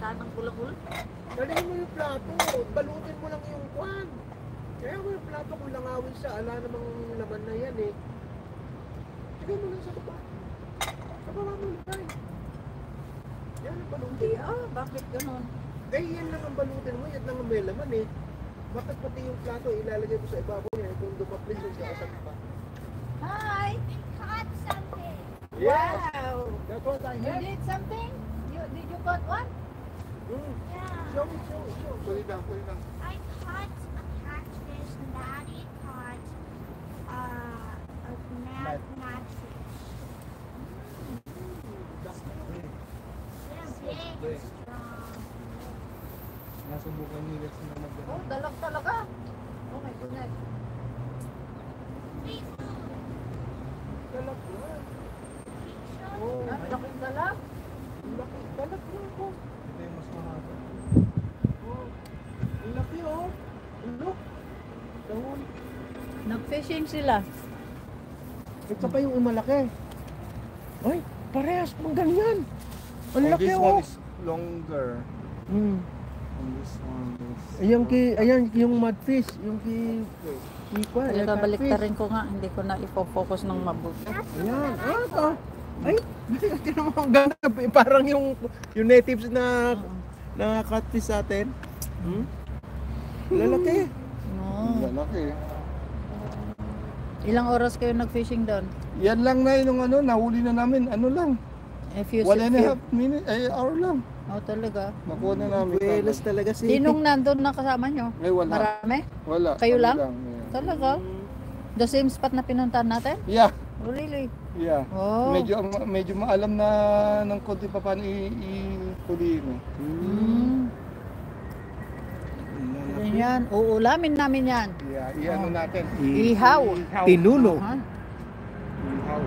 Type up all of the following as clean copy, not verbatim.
sanang bulak-bulak. Dalhin mo yung plato, balutin mo lang yung kwan. Kaya mo yung plato kung langawin siya, ala namang laman na yan eh. Sige mo lang sa baba. Sa baba mo lang. Yan ang balutin. Bakit ganun? Eh, yan lang ang balutin mo, yan lang ang may laman eh. Bakit pati yung plato ilalagay mo sa ibabaw niya kung dumaplis yung kakasap pa? Hi! Caught something. Yes! Wow! That's what I You had. did something? Did you caught one? Yeah. Show me, show. Put it down. I caught a catfish and Daddy caught a magfish. They're big and strong. Nasubukan nila sa mga Oh, dalag talaga. Oh my goodness. Please, Dalag na. show Oh, Laking dalag. laki. Dalag na ako. Ito yung mas mahaba. Oh, ang laki oh. Look. Dahon. Nag-fishing sila. Ito pa yung malaki. Ay, parehas pang ganyan. Ang Oh, laki this oh. one is longer. Hmm. And this one is... Ayan yung mudfish, yung kikwa, Kaya baliktarin ko nga, hindi ko na ipo-focus ng mabuti. Ayan, ito. Ay, tinan mo ang ganda. Parang yung natives na catfish sa atin. Lalaki. Oh. Lalaki. Ilang oras kayo nag-fishing doon? Yan lang na yung ano, nahuli na namin. Ano lang? A few 1.5 minute, hour lang. Oh, talaga. Nakuha na namin. Buelas talaga si... Sinong nandun na kasama nyo? Ay, wala. Marami? Wala. Kayo Kami lang? Yeah. Talaga? The same spot na pinuntahan natin? Yeah. Oh, really? Yeah. Oh. Medyo maalam na ng konti pa paano i-puliin eh. Yan. Uulamin namin yan. Yeah, i-ano natin. Ihaw. Tinulo. Aha. Ihaw.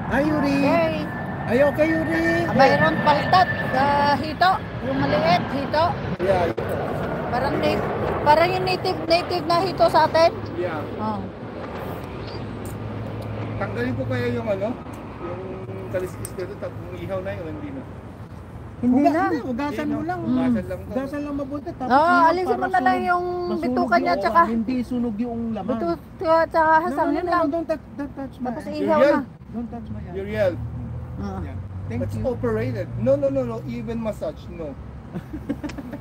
Ay, Yuri. Okay. Ay, okay, Yuri. Mayroon paltat sa hito. Yung maliit, hito. Yeah. Parang yung native na hito sa atin. Yeah. Oh. Tanggalin ko kaya yung ano? Yung kaliskis dito, tapos ihaw na yun, hindi na. Hindi na. Ugasan mo lang. Ugasan lang to. Ugasan lang mabuti. Tapos Oo, ihaw alisin mo para na lang sunog- yung masunog bitukan niya yung- tsaka Hindi sunog yung laman. bitukan tsaka hasangin lang. Don't touch my Tapos hand. ihaw na. Don't touch my hand. Uriel, Ah. Yeah. Thank it's you. operated. No. Even massage, no.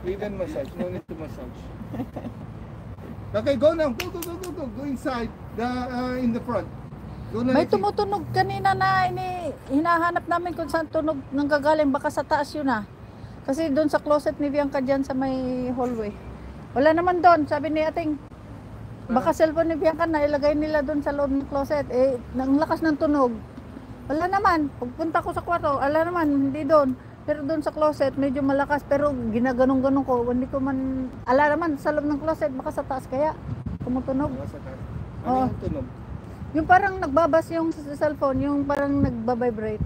Even massage, no need to massage. Okay, go now. Go. Go inside. In the front. Go na. May tumutunog kanina na hinahanap namin kung saan tunog nanggagaling. Baka sa taas yun ah. Kasi doon sa closet ni Bianca dyan sa may hallway. Wala naman doon. Sabi ni ating, baka cellphone ni Bianca na ilagay nila doon sa loob ng closet. Eh, ang lakas ng tunog. Wala naman. Pagpunta ko sa kwarto, wala naman. Hindi doon. Pero doon sa closet, medyo malakas. Pero ginaganong-ganong ko. Hindi ko man, ala naman sa loob ng closet. Baka sa taas kaya. Tumutunog. Ano Oo. yung tunog? Yung parang nagbabas yung sa cellphone, yung parang nagbabibrate.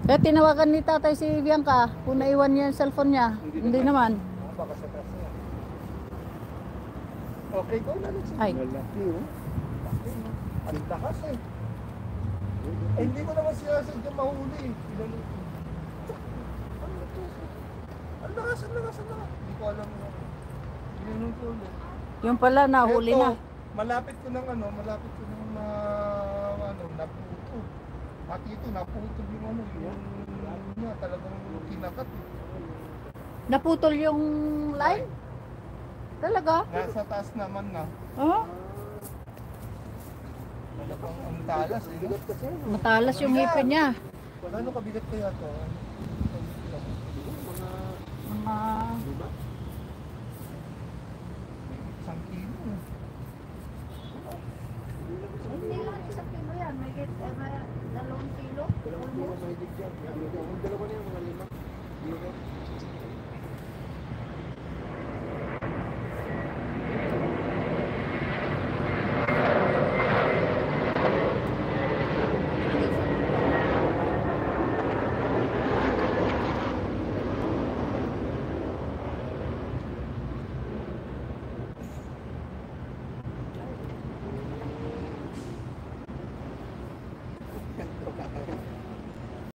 Kaya tinawagan ni tatay si Bianca kung naiwan niya yung cellphone niya. Hindi naman. Baka sa taas na. Okay, go na. Ay. Lalaki, oh. Ang takas eh. Hindi ko naman sinasadya mahuli eh. Pinalo ko. Ano to? Ang lakas. Hindi ko alam na. Pinalo ko ulit. Yung pala nahuli Eto, na. malapit ko ng naputol. At ito, naputol yung talagang kinakat eh. Naputol yung line? Talaga? Nasa taas naman na. Oh? Talagang ang talas eh. Matalas yung ngipin niya. Ano kabigat kaya to? Mga... Isang kilo eh. Hindi lang isang kilo yan. May 2 kilo. Dalawa na yung mga lima.